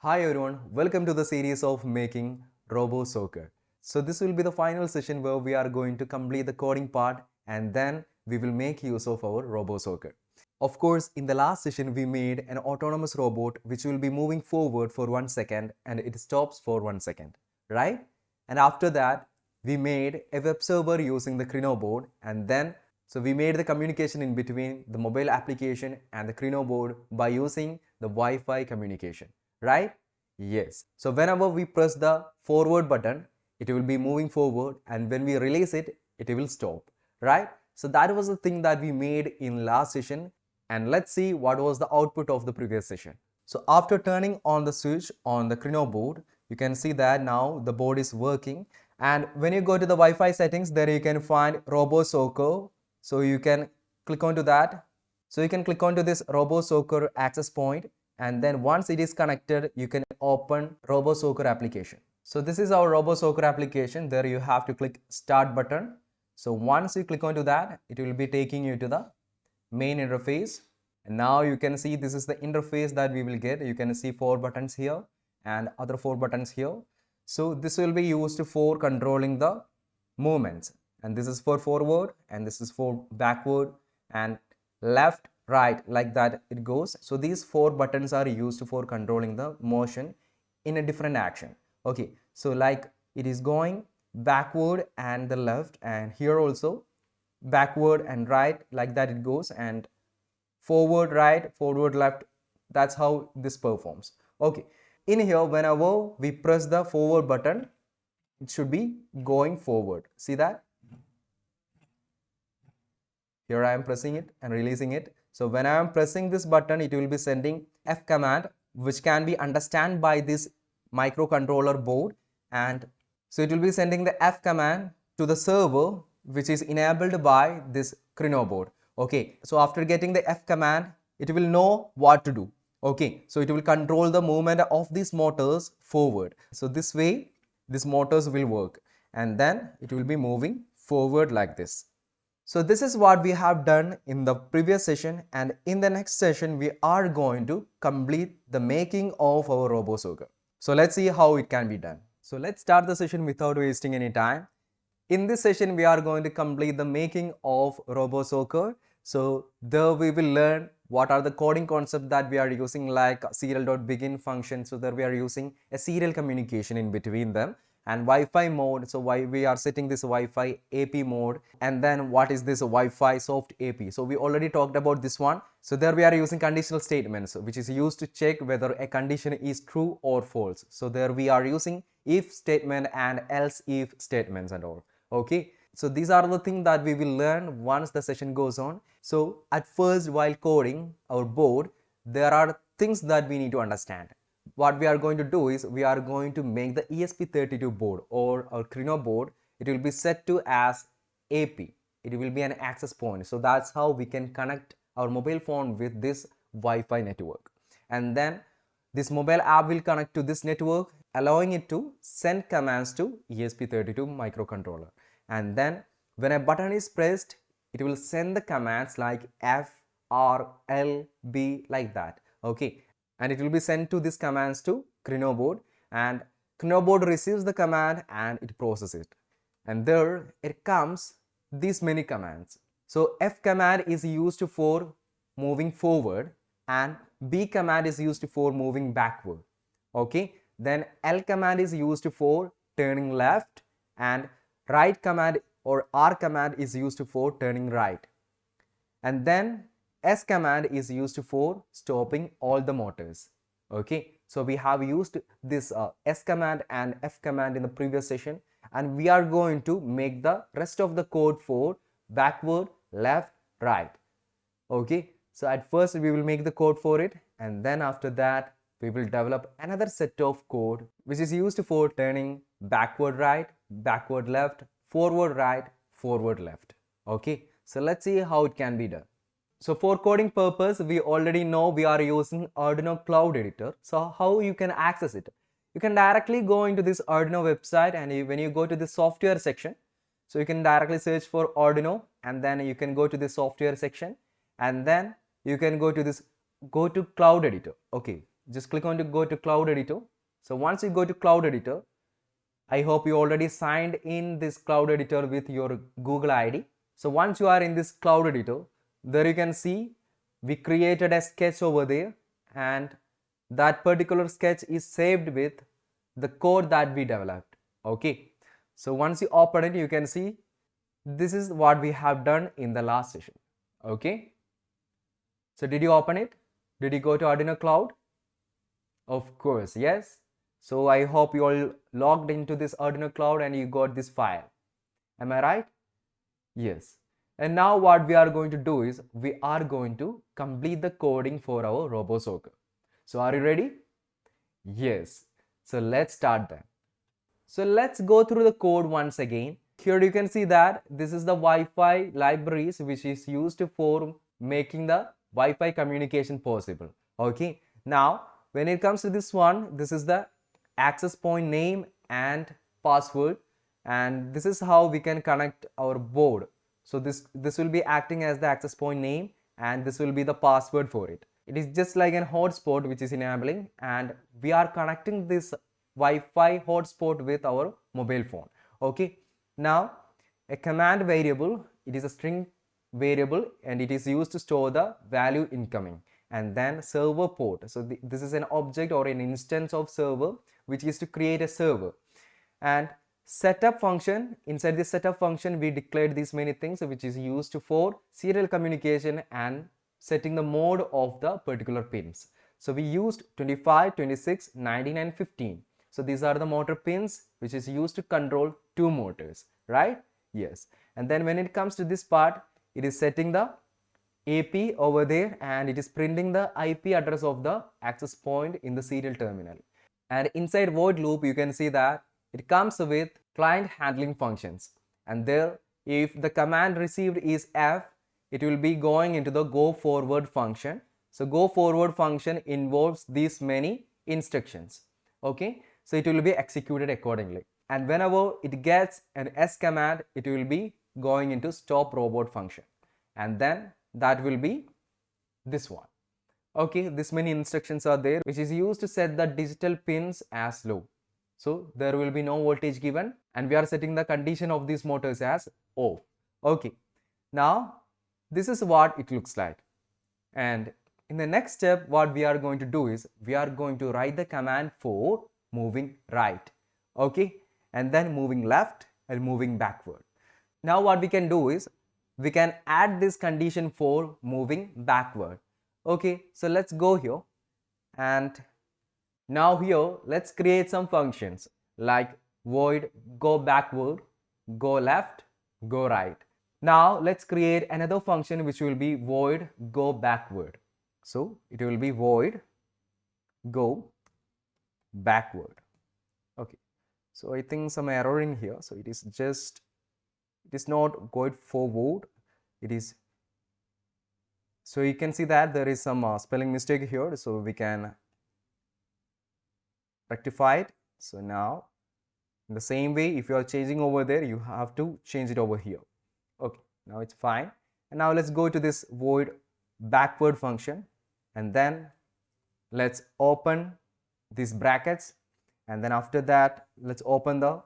Hi everyone, welcome to the series of making Robo Soccer. So this will be the final session where we are going to complete the coding part and then we will make use of our Robo Soccer. Of course, in the last session we made an autonomous robot which will be moving forward for 1 second and it stops for 1 second, right? And after that, we made a web server using the Crino board and then so we made the communication in between the mobile application and the Crino board by using the Wi-Fi communication, right? Yes. So whenever we press the forward button, it will be moving forward, and when we release it, it will stop, right? So that was the thing that we made in last session, and let's see what was the output of the previous session. So after turning on the switch on the Crino board, you can see that now the board is working, and when you go to the Wi-Fi settings, there you can find Robo Soccer. So you can click onto that. So you can click onto this Robo Soccer access point, and then once it is connected, you can open Robo Soccer application. So this is our Robo Soccer application. There you have to click start button. So once you click onto that, it will be taking you to the main interface. And now you can see this is the interface that we will get. You can see 4 buttons here and other 4 buttons here. So this will be used for controlling the movements, and this is for forward and this is for backward and left, right, like that it goes. So these 4 buttons are used for controlling the motion in a different action. Okay, so like it is going backward and the left, and here also backward and right, like that it goes, and forward right, forward left. That's how this performs. Okay, in here whenever we press the forward button, it should be going forward. See that? Here I am pressing it and releasing it. So when I am pressing this button, it will be sending F command, which can be understood by this microcontroller board. And so it will be sending the F command to the server, which is enabled by this Crino board. Okay, so after getting the F command, it will know what to do. Okay, so it will control the movement of these motors forward. So this way, these motors will work, and then it will be moving forward like this. So this is what we have done in the previous session, and in the next session we are going to complete the making of our Robo Soccer. So let's see how it can be done. So let's start the session without wasting any time. In this session we are going to complete the making of Robo Soccer. So there we will learn what are the coding concepts that we are using, like serial.begin function. So there we are using a serial communication in between them, and Wi-Fi mode. So why we are setting this Wi-Fi AP mode, and then what is this Wi-Fi soft AP. So we already talked about this one. So there we are using conditional statements, which is used to check whether a condition is true or false. So there we are using if statement and else if statements and all. Okay, so these are the things that we will learn once the session goes on. So at first, while coding our board, there are things that we need to understand. What we are going to do is we are going to make the ESP32 board or our Crino board. It will be set to as AP. It will be an access point. So that's how we can connect our mobile phone with this Wi-Fi network. And then this mobile app will connect to this network, allowing it to send commands to ESP32 microcontroller. And then when a button is pressed, it will send the commands like F, R, L, B, like that. Okay, and it will be sent to these commands to Crino board, and Crino board receives the command and it processes it. And there it comes these many commands. So F command is used for moving forward and B command is used for moving backward. Okay, then L command is used for turning left, and right command or R command is used for turning right. And then S command is used for stopping all the motors. Okay, so we have used this S command and F command in the previous session, and we are going to make the rest of the code for backward, left, right. Okay, so at first we will make the code for it, and then after that we will develop another set of code which is used for turning backward right, backward left, forward right, forward left. Okay, so let's see how it can be done. So for coding purpose, we already know we are using Arduino Cloud Editor. So how you can access it? You can directly go into this Arduino website, and when you go to the software section, so you can directly search for Arduino, and then you can go to the software section, and then you can go to this, go to Cloud Editor. Okay, just click on to go to Cloud Editor. So once you go to Cloud Editor, I hope you already signed in this Cloud Editor with your Google ID. So once you are in this Cloud Editor, there you can see we created a sketch over there, and that particular sketch is saved with the code that we developed. Okay, so once you open it, you can see this is what we have done in the last session. Okay, so did you open it? Did you go to Arduino Cloud? Of course, yes. So I hope you all logged into this Arduino Cloud and you got this file. Am I right? Yes. And now what we are going to do is we are going to complete the coding for our Robo Soccer. So are you ready? Yes. So let's start then. So let's go through the code once again. Here you can see that this is the Wi-Fi libraries which is used for making the Wi-Fi communication possible. Okay. Now when it comes to this one, this is the access point name and password, and this is how we can connect our board. So this will be acting as the access point name, and this will be the password for it. It is just like an hotspot which is enabling, and we are connecting this Wi-Fi hotspot with our mobile phone. Okay, now a command variable, it is a string variable and it is used to store the value incoming. And then server port, so this is an object or an instance of server which is to create a server. And setup function, inside this setup function we declared these many things which is used for serial communication and setting the mode of the particular pins. So we used 25, 26, 19 and 15. So these are the motor pins which is used to control two motors, right? Yes. And then when it comes to this part, it is setting the AP over there and it is printing the IP address of the access point in the serial terminal. And inside void loop, you can see that it comes with client handling functions. And there, if the command received is F, it will be going into the go forward function. So go forward function involves these many instructions. Okay, so it will be executed accordingly. And whenever it gets an S command, it will be going into stop robot function. And then that will be this one. Okay, this many instructions are there which is used to set the digital pins as low. So there will be no voltage given, and we are setting the condition of these motors as off. Okay, now this is what it looks like. And in the next step, what we are going to do is we are going to write the command for moving right. Okay, and then moving left and moving backward. Now what we can do is we can add this condition for moving backward. Okay, so let's go here, and now here let's create some functions like void go backward, go left, go right. Now let's create another function which will be void go backward. So it will be void go backward. Okay, so I think some error in here, so it is not going forward, it is, so you can see that there is some spelling mistake here, so we can rectify it. So now in the same way, if you are changing over there, you have to change it over here. Okay, now it's fine. And now let's go to this void backward function, and then let's open these brackets, and then after that let's open the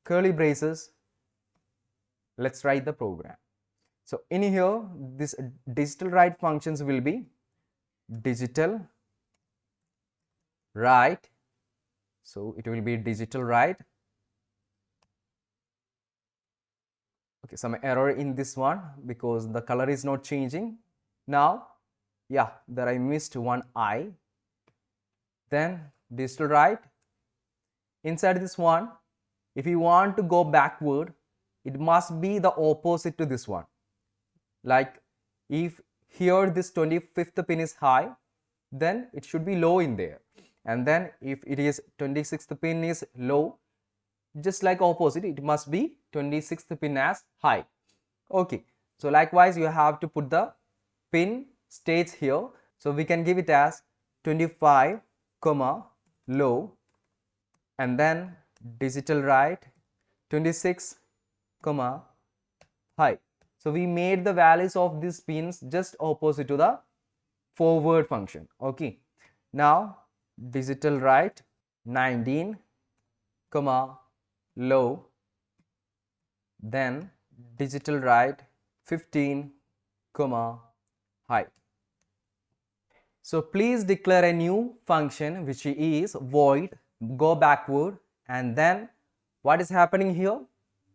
curly braces. Let's write the program. So in here, this digital write functions will be digital write. So it will be digital write. Okay, some error in this one because the color is not changing. Now, yeah, there I missed one I. Then digital write. Inside this one, if you want to go backward, it must be the opposite to this one. Like if here this 25th pin is high, then it should be low in there. And then if it is 26th pin is low, just like opposite, it must be 26th pin as high. Okay, so likewise you have to put the pin states here. So we can give it as 25, low, and then digital write 26, high. So we made the values of these pins just opposite to the forward function. Okay, now digital right 19 comma low, then digital right 15 comma high. So please declare a new function which is void go backward, and then what is happening here?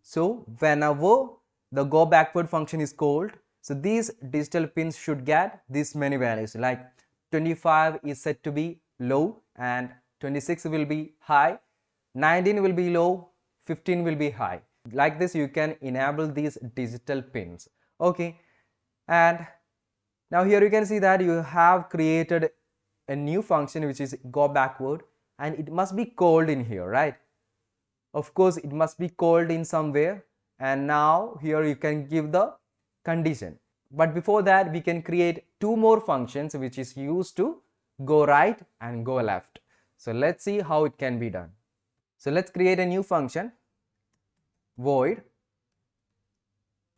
So whenever the go backward function is called, so these digital pins should get this many values, like 25 is set to be low and 26 will be high, 19 will be low, 15 will be high. Like this you can enable these digital pins. Okay, and now here you can see that you have created a new function which is go backward, and it must be called in here, right? Of course it must be called in somewhere, and now here you can give the condition. But before that we can create two more functions which is used to go right and go left. So let's see how it can be done. So let's create a new function, void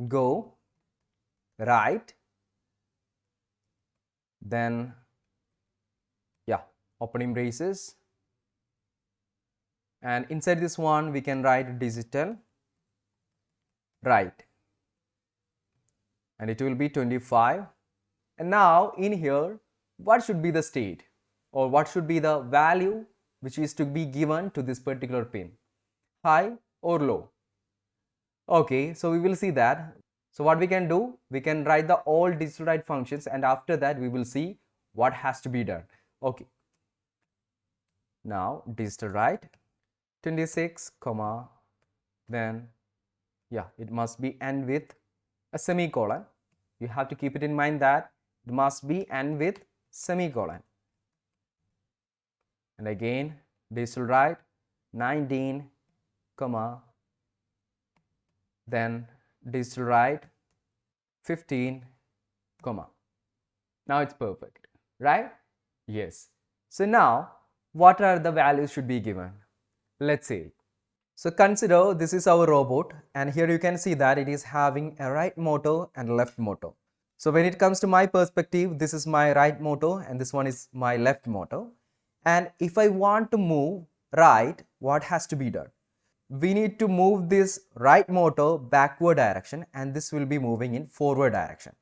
go right, then opening braces, and inside this one we can write digital right, and it will be 25. And now in here what should be the state, or what should be the value which is to be given to this particular pin, high or low? Okay, so we will see that. So what we can do, we can write the all digital right functions, and after that we will see what has to be done. Okay, now digital right 26 comma, then it must be end with a semicolon. You have to keep it in mind that it must be end with semicolon. And again digital right 19 comma, then digital right 15 comma. Now it's perfect, right? Yes. So now what are the values should be given? Let's see. So consider this is our robot, and here you can see that it is having a right motor and left motor. So when it comes to my perspective, this is my right motor and this one is my left motor. And if I want to move right, what has to be done? We need to move this right motor backward direction, and this will be moving in forward direction.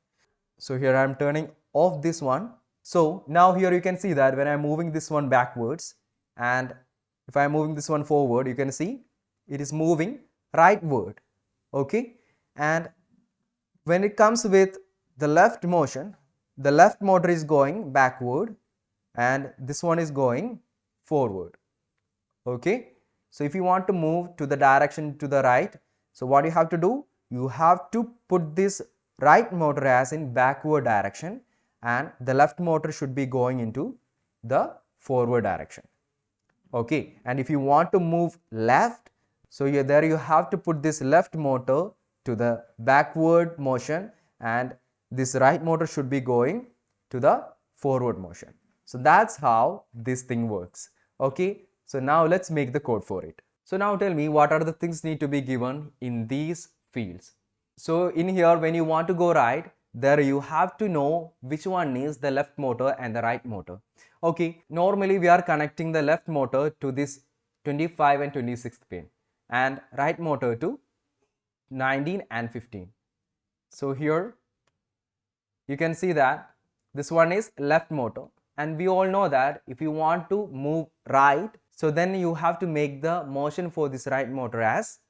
So here I am turning off this one. So now here you can see that when I am moving this one backwards, and if I am moving this one forward, you can see it is moving rightward. Okay, and when it comes with the left motion, the left motor is going backward and this one is going forward. Okay, so if you want to move to the direction to the right, so what you have to do, you have to put this right motor as in backward direction, and the left motor should be going into the forward direction. Okay, and if you want to move left, so there you have to put this left motor to the backward motion, and this right motor should be going to the forward motion. So that's how this thing works. Okay, so now let's make the code for it. So now tell me, what are the things need to be given in these fields? So in here, when you want to go right, there you have to know which one is the left motor and the right motor. Okay, normally we are connecting the left motor to this 25 and 26th pin, and right motor to 19 and 15. So here you can see that this one is left motor, and we all know that if you want to move right, so then you have to make the motion for this right motor as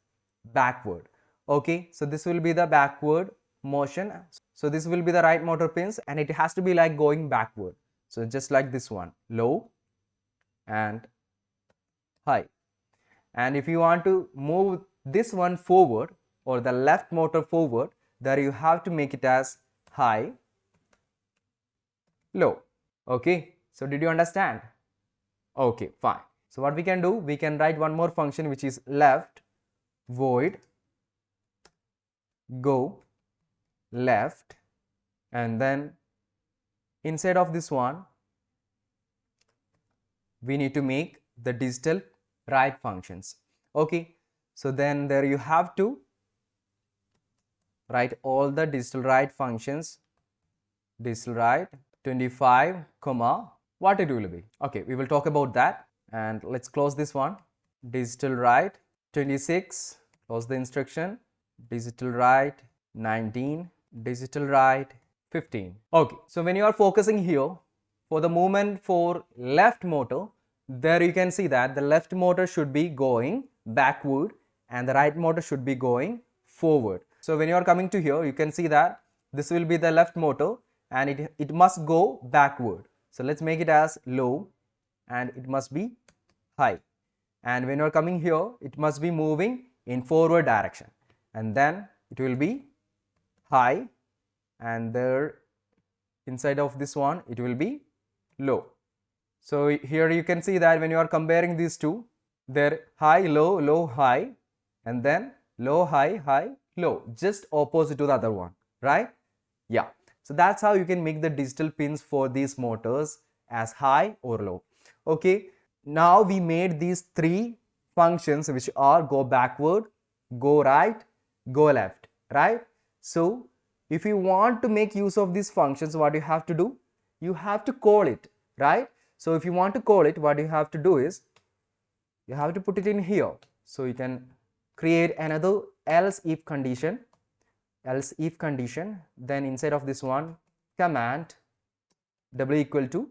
backward. Okay, so this will be the backward motion. So this will be the right motor pins, and it has to be like going backward. So just like this one, low and high. And if you want to move this one forward, or the left motor forward, there you have to make it as high, low. Okay, so did you understand? Okay, fine. So what we can do, we can write one more function which is left void go left, and then inside of this one we need to make the digital right functions. Okay, so then there you have to write all the digital right functions. Digital right 25 comma what it will be. Okay, we will talk about that, and let's close this one. Digital write 26, close the instruction. Digital write 19, digital write 15. Okay, so when you are focusing here, for the movement for left motor, there you can see that the left motor should be going backward and the right motor should be going forward. So when you are coming to here, you can see that this will be the left motor and it must go backward. So let's make it as low and it must be high. And when you are coming here, it must be moving in forward direction, and then it will be high, and there inside of this one it will be low. So here you can see that when you are comparing these two, they're high, low, low, high, and then low, high, high, low, just opposite to the other one, right? Yeah. So that's how you can make the digital pins for these motors as high or low. Okay. Now we made these three functions which are go backward, go right, go left, right? So if you want to make use of these functions, what you have to do? You have to call it, right? So if you want to call it, what you have to do is you have to put it in here. So you can create another else if condition, then inside of this one command w equal to,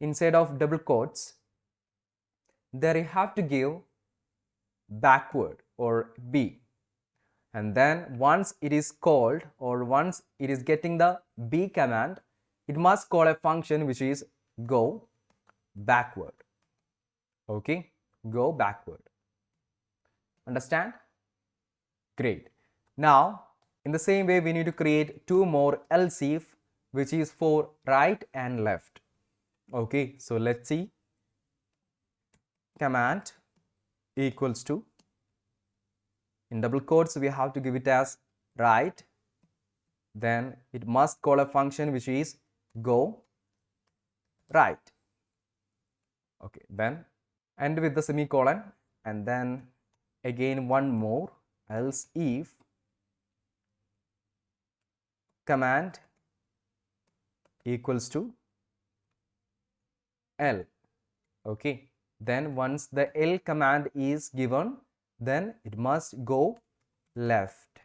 inside of double quotes, there you have to give backward or B, and then once it is called or once it is getting the B command, it must call a function which is go backward. Okay, go backward. Understand? Great. Now in the same way we need to create two more else if which is for right and left. Okay, so let's see. Command equals to, in double quotes we have to give it as right, then it must call a function which is go right. Okay, then end with the semicolon, and then again one more else if command equals to L. Okay, then once the L command is given, then it must go left,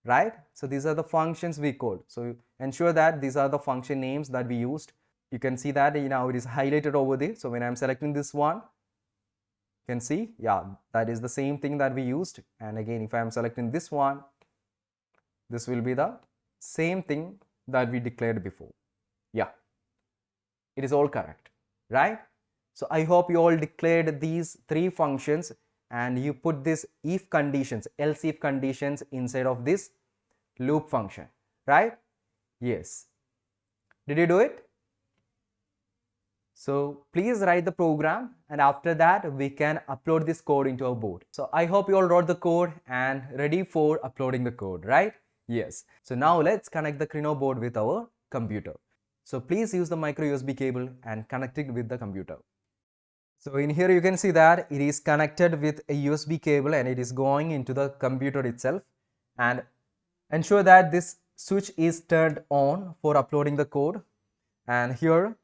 right? So these are the functions we called. So ensure that these are the function names that we used. You can see that now it is highlighted over there. So when I'm selecting this one, you can see, yeah, that is the same thing that we used. And again, if I'm selecting this one, this will be the same thing that we declared before. Yeah, it is all correct, right? So I hope you all declared these three functions and you put this if conditions, else if conditions inside of this loop function, right? Yes. Did you do it? So please write the program, and after that we can upload this code into our board. So I hope you all wrote the code and ready for uploading the code, right? Yes. So now let's connect the Krino board with our computer. So please use the micro USB cable and connect it with the computer. So in here you can see that it is connected with a USB cable and it is going into the computer itself, and ensure that this switch is turned on for uploading the code. And here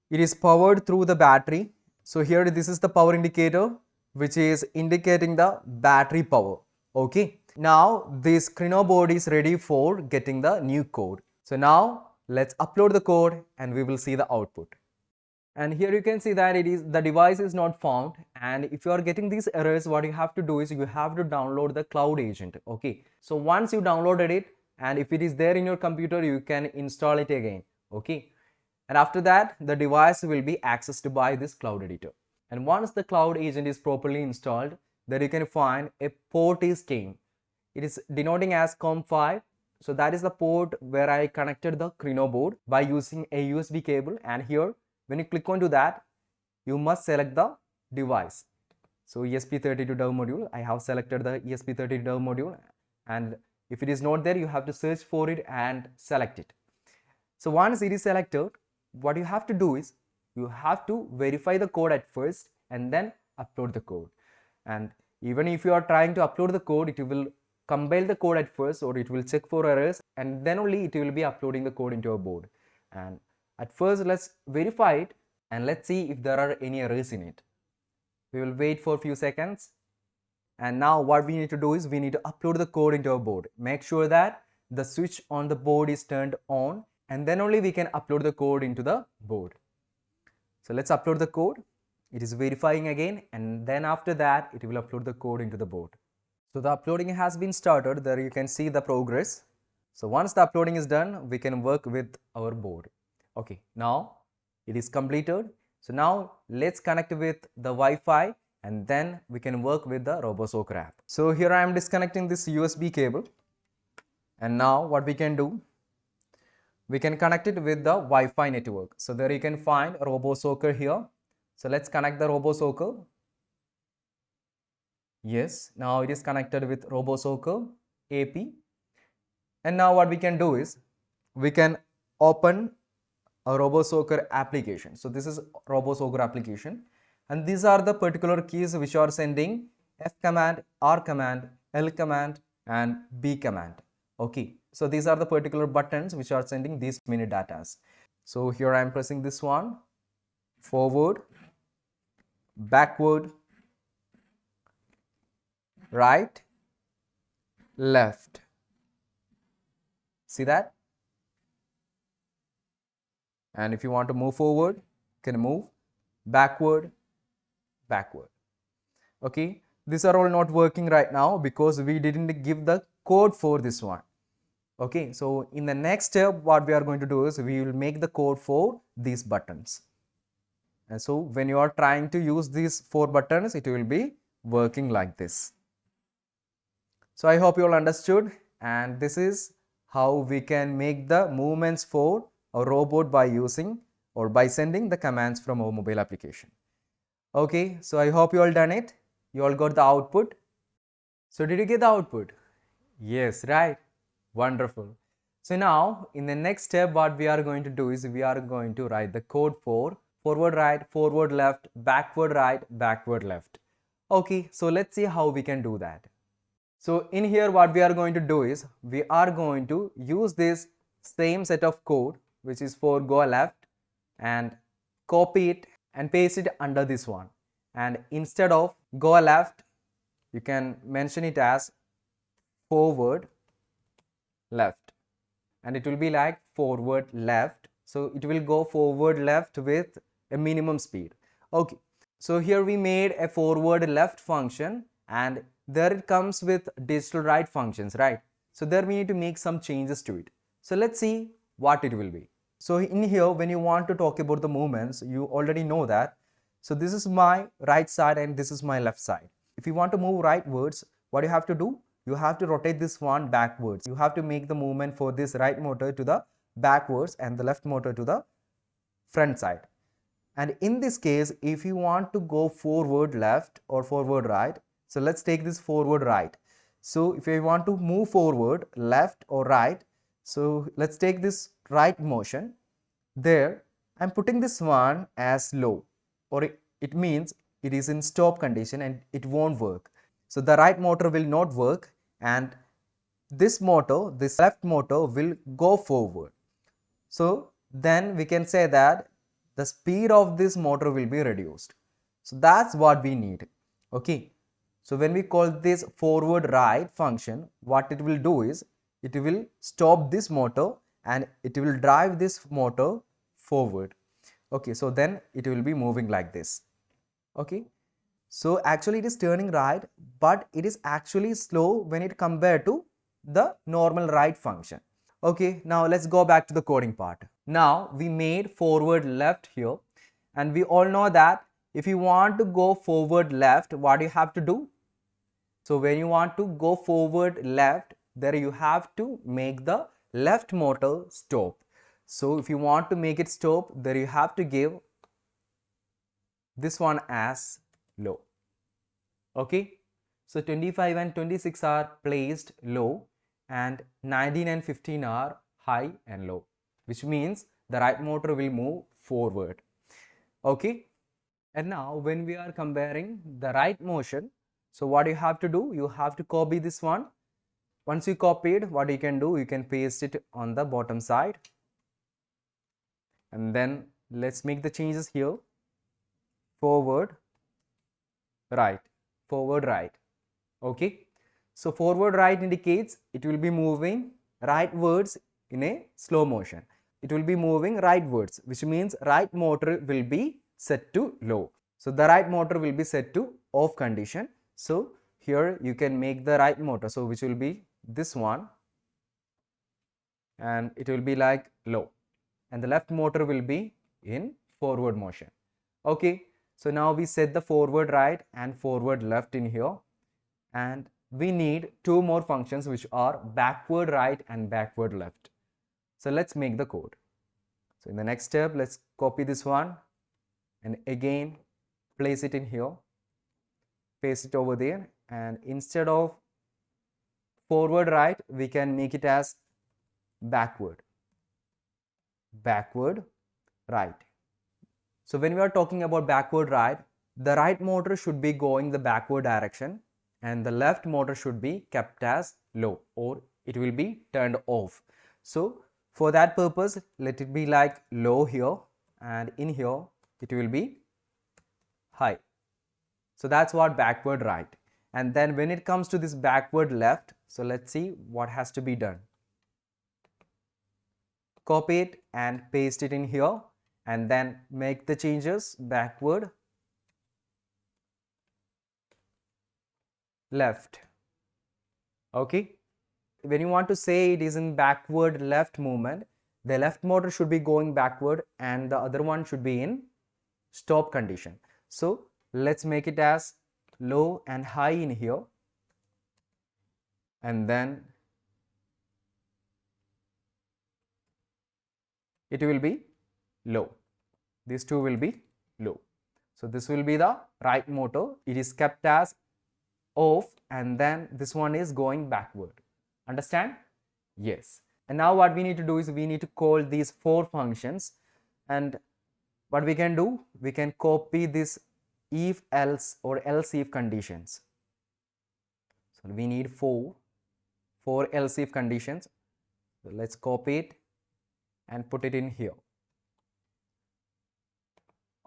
it is powered through the battery. So here this is the power indicator which is indicating the battery power. Okay, now this Krino board is ready for getting the new code. So now let's upload the code and we will see the output. And here you can see that it is the device is not found, and if you are getting these errors, what you have to do is you have to download the cloud agent. Okay, so once you downloaded it and if it is there in your computer, you can install it again. Okay, and after that the device will be accessed by this cloud editor. And once the cloud agent is properly installed, then you can find a port is came. It is denoting as COM5. So that is the port where I connected the Krino board by using a USB cable, and here when you click onto that, you must select the device. So ESP32 dev module, I have selected the ESP32 dev module, and if it is not there, you have to search for it and select it. So once it is selected, what you have to do is you have to verify the code at first and then upload the code. And even if you are trying to upload the code, it will compile the code at first, or it will check for errors, and then only it will be uploading the code into a board. And At first, let's verify it and let's see if there are any errors in it. We will wait for a few seconds. And now what we need to do is we need to upload the code into our board. Make sure that the switch on the board is turned on, and then only we can upload the code into the board. So let's upload the code. It is verifying again, and then after that it will upload the code into the board. So the uploading has been started. There you can see the progress. So once the uploading is done, we can work with our board. Okay, now it is completed. So now let's connect with the Wi-Fi and then we can work with the Robo Soccer app. So here I am disconnecting this USB cable, and now what we can do, we can connect it with the Wi-Fi network. So there you can find Robo Soccer here. So let's connect the Robo Soccer. Yes, now it is connected with Robo Soccer AP. And now what we can do is we can open a Robo Soccer application. So this is Robo Soccer application, and these are the particular keys which are sending F command, R command, L command and B command. Okay, so these are the particular buttons which are sending these mini datas. So here I am pressing this one, forward, backward, right, left. See that? And if you want to move forward, you can move backward, backward. Okay, these are all not working right now because we didn't give the code for this one. Okay, so in the next step, what we are going to do is we will make the code for these buttons. And so when you are trying to use these 4 buttons, it will be working like this. So I hope you all understood, and this is how we can make the movements for a robot by using or by sending the commands from our mobile application. Okay, so I hope you all done it. You all got the output. So did you get the output? Yes, right? Wonderful. So now in the next step, what we are going to do is we are going to write the code for forward right, forward left, backward right, backward left. Okay, so let's see how we can do that. So in here what we are going to do is we are going to use this same set of code which is for go left and copy it and paste it under this one, and instead of go left you can mention it as forward left, and it will be like forward left, so it will go forward left with a minimum speed. Okay, so here we made a forward left function and there it comes with digital right functions, right? So there we need to make some changes to it. So let's see what it will be. So in here when you want to talk about the movements, you already know that. So this is my right side and this is my left side. If you want to move rightwards, what you have to do? You have to rotate this one backwards. You have to make the movement for this right motor to the backwards and the left motor to the front side. And in this case, if you want to go forward left or forward right, so let's take this forward right. So if you want to move forward left or right, so let's take this right motion. There I'm putting this one as low, or it means it is in stop condition and it won't work. So the right motor will not work and this motor, this left motor will go forward. So then we can say that the speed of this motor will be reduced. So that's what we need. Okay. So when we call this forward right function, what it will do is it will stop this motor and it will drive this motor forward. Okay, so then it will be moving like this. Okay, so actually it is turning right, but it is actually slow when it compared to the normal right function. Okay, now let's go back to the coding part. Now we made forward left here, and we all know that if you want to go forward left, what do you have to do? So when you want to go forward left, there you have to make the left motor stop. So if you want to make it stop, there you have to give this one as low. Okay, so 25 and 26 are placed low and 19 and 15 are high and low, which means the right motor will move forward. Okay, and now when we are comparing the right motion, so what you have to do, you have to copy this one. Once you copied, what you can do, you can paste it on the bottom side. And then let's make the changes here. Forward, right, forward, right. Okay. So forward right indicates it will be moving rightwards in a slow motion. It will be moving rightwards, which means right motor will be set to low. So the right motor will be set to off condition. So here you can make the right motor, so which will be this one, and it will be like low, and the left motor will be in forward motion. Okay, so now we set the forward right and forward left in here, and we need two more functions which are backward right and backward left. So let's make the code. So in the next step, let's copy this one and again place it in here, paste it over there, and instead of forward right, we can make it as backward right. So when we are talking about backward right, the right motor should be going the backward direction and the left motor should be kept as low, or it will be turned off. So for that purpose, let it be like low here, and in here it will be high. So that's what backward right. And then when it comes to this backward left, so let's see what has to be done. Copy it and paste it in here, and then make the changes backward, left. Okay, when you want to say it is in backward left movement, the left motor should be going backward and the other one should be in stop condition. So let's make it as low and high in here, and then it will be low. These two will be low. So this will be the right motor. It is kept as off, and then this one is going backward. Understand? Yes. And now what we need to do is we need to call these four functions, and what we can do, we can copy this if else or else if conditions. So we need four else if conditions. So let's copy it and put it in here.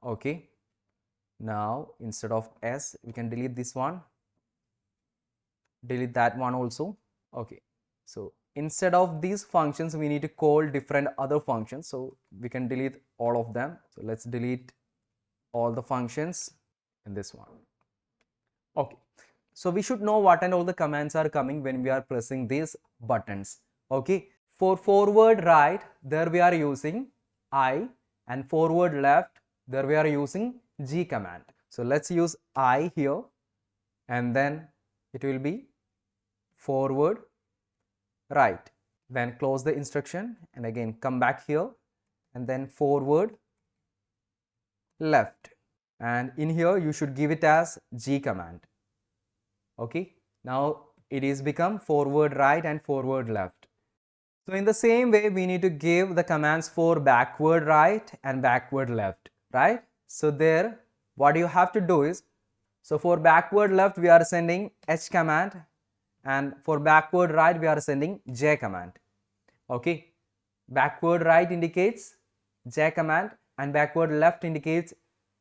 Okay, now instead of s, we can delete this one, delete that one also. Okay, so instead of these functions, we need to call different other functions, so we can delete all of them. So let's delete all the functions in this one. Okay, so we should know what and all the commands are coming when we are pressing these buttons. Okay, for forward right, there we are using I, and forward left, there we are using G command. So let's use I here, and then it will be forward right. Then close the instruction and again come back here, and then forward left, and in here you should give it as G command. Okay, now it is become forward right and forward left. So in the same way, we need to give the commands for backward right and backward left, right? So there, what you have to do is, so for backward left we are sending H command, and for backward right we are sending J command. Okay, backward right indicates J command and backward left indicates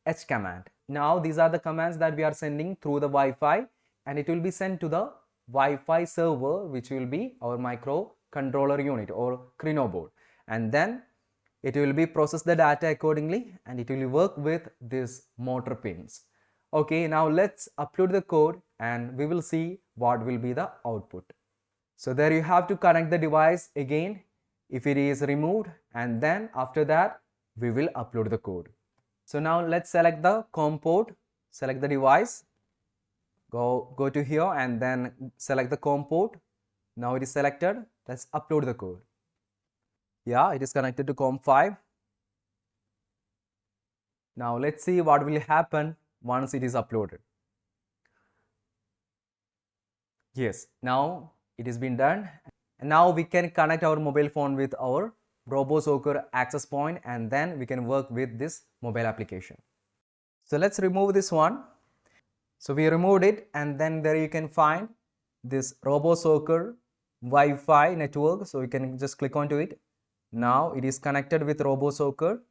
H command. Now these are the commands that we are sending through the Wi-Fi, and it will be sent to the Wi-Fi server, which will be our microcontroller unit or Crino board, and then it will be process the data accordingly, and it will work with these motor pins. Okay, now let's upload the code and we will see what will be the output. So there you have to connect the device again if it is removed, and then after that we will upload the code. So now let's select the COM port, select the device, go to here and then select the COM port. Now it is selected. Let's upload the code. Yeah, it is connected to COM5. Now let's see what will happen once it is uploaded. Yes, now it has been done, and now we can connect our mobile phone with our Robo Soccer access point, and then we can work with this mobile application. So let's remove this one. So we removed it, and then there you can find this Robo Soccer Wi-Fi network. So you can just click onto it. Now it is connected with Robo Soccer,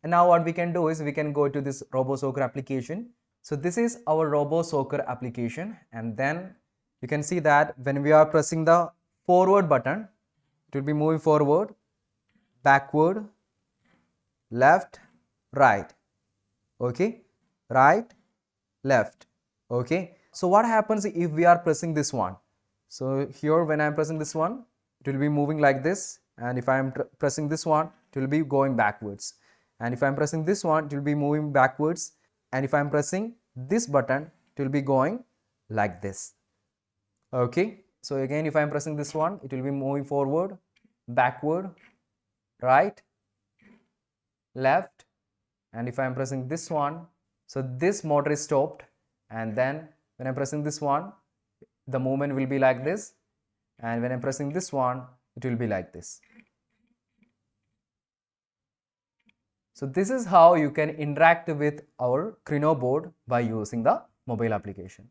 And now what we can do is we can go to this Robo Soccer application. So this is our Robo Soccer application, and then you can see that when we are pressing the forward button, it will be moving forward, backward, left, right. Okay, right, left. Okay, so what happens if we are pressing this one? So here when I am pressing this one, it will be moving like this, and if I am pressing this one, it will be going backwards, and if I am pressing this one, it will be moving backwards, and if I am pressing this button, it will be going like this. Okay, so again if I am pressing this one, it will be moving forward, backward, right, left, and if I am pressing this one, so this motor is stopped, and then when I am pressing this one, the movement will be like this, and when I am pressing this one, it will be like this. So this is how you can interact with our Krino board by using the mobile application,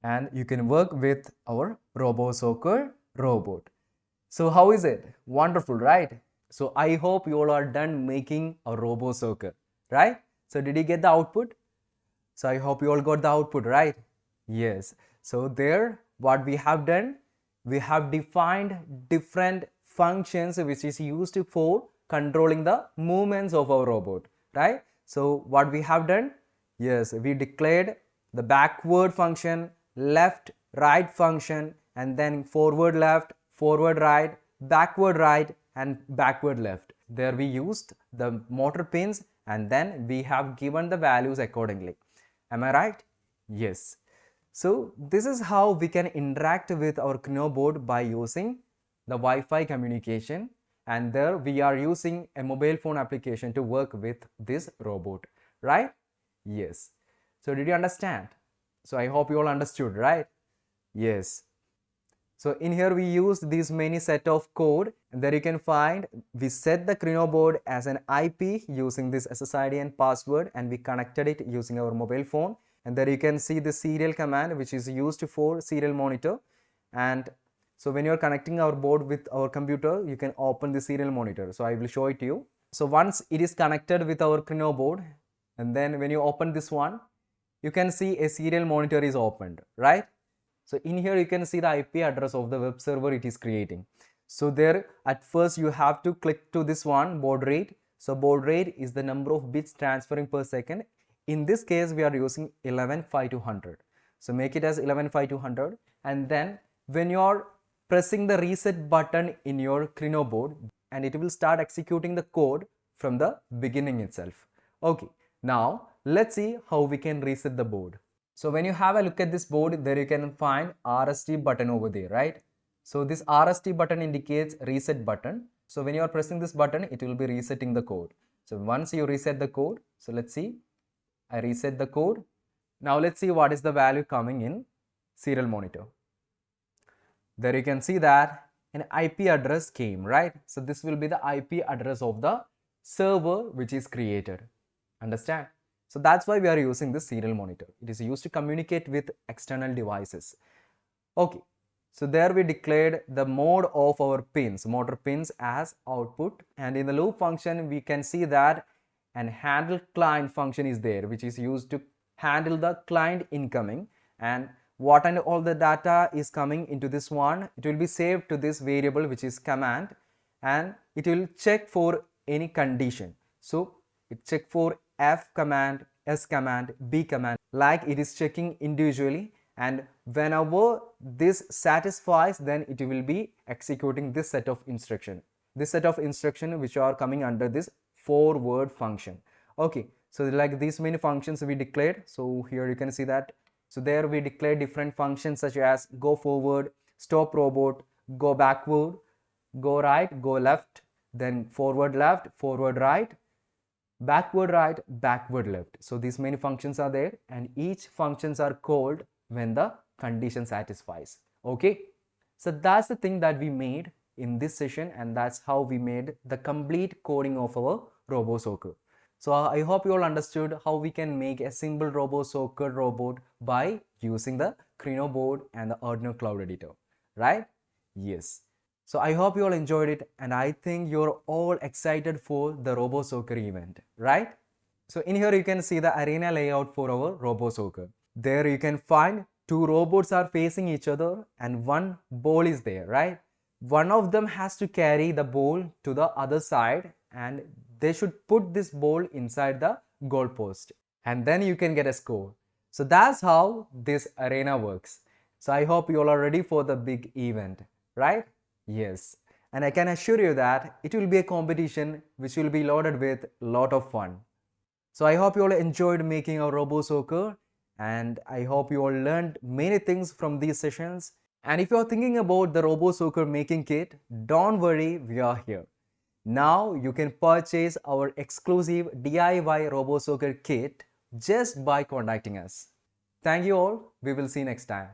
and you can work with our Robo Soccer robot. So how is it? Wonderful, right? So I hope you all are done making a Robo Soccer, right? So did you get the output? So I hope you all got the output, right? Yes. So there what we have done, we have defined different functions which is used for controlling the movements of our robot, right? So what we have done, yes, we declared the backward function, left right function, and then forward left, forward right, backward right, and backward left. There we used the motor pins, and then we have given the values accordingly. Am I right? Yes. So this is how we can interact with our Krino board by using the Wi-Fi communication, and there we are using a mobile phone application to work with this robot, right? Yes. So did you understand? So I hope you all understood, right? Yes. So in here we used these many set of code, and there you can find we set the Krino board as an IP using this SSID and password, and we connected it using our mobile phone, and there you can see the serial command which is used for serial monitor. And so when you are connecting our board with our computer, you can open the serial monitor. So I will show it to you. So once it is connected with our Krino board, and then when you open this one, you can see a serial monitor is opened, right? So in here you can see the IP address of the web server it is creating. So there at first you have to click to this one, baud rate. So baud rate is the number of bits transferring per second. In this case we are using 115200. So make it as 115200, and then when you are pressing the reset button in your Krino board, and it will start executing the code from the beginning itself. Okay, now let's see how we can reset the board. So when you have a look at this board, there you can find RST button over there, right? So this RST button indicates reset button. So when you are pressing this button, it will be resetting the code. So once you reset the code, so let's see, I reset the code. Now let's see what is the value coming in serial monitor. There you can see that an IP address came, right? So this will be the IP address of the server which is created. Understand? So that's why we are using this serial monitor. It is used to communicate with external devices. Okay, so there we declared the mode of our pins, motor pins, as output, and in the loop function we can see that an handle client function is there which is used to handle the client incoming, and what and all the data is coming into this one, it will be saved to this variable which is command, and it will check for any condition. So it check for F command, S command, B command, like it is checking individually, and whenever this satisfies, then it will be executing this set of instruction. This set of instruction which are coming under this forward function. Okay, so like these many functions we declared. So here you can see that. So there we declare different functions such as go forward, stop robot, go backward, go right, go left, then forward left, forward right, backward right, backward left. So these many functions are there, and each functions are called when the condition satisfies. Okay, so that's the thing that we made in this session, and that's how we made the complete coding of our Robo Soccer. So I hope you all understood how we can make a simple Robo Soccer robot by using the Krino board and the Arduino Cloud Editor, right? Yes. So I hope you all enjoyed it, and I think you're all excited for the Robo Soccer event, right? So in here you can see the arena layout for our Robo Soccer. There you can find two robots are facing each other and one ball is there, right? One of them has to carry the ball to the other side and they should put this ball inside the goal post and then you can get a score. So that's how this arena works. So I hope you all are ready for the big event, right? Yes. And I can assure you that it will be a competition which will be loaded with a lot of fun. So I hope you all enjoyed making our Robo Soccer and I hope you all learned many things from these sessions. And if you are thinking about the Robo Soccer making kit, don't worry, we are here. Now you can purchase our exclusive DIY Robo Soccer kit just by contacting us. Thank you all. We will see you next time.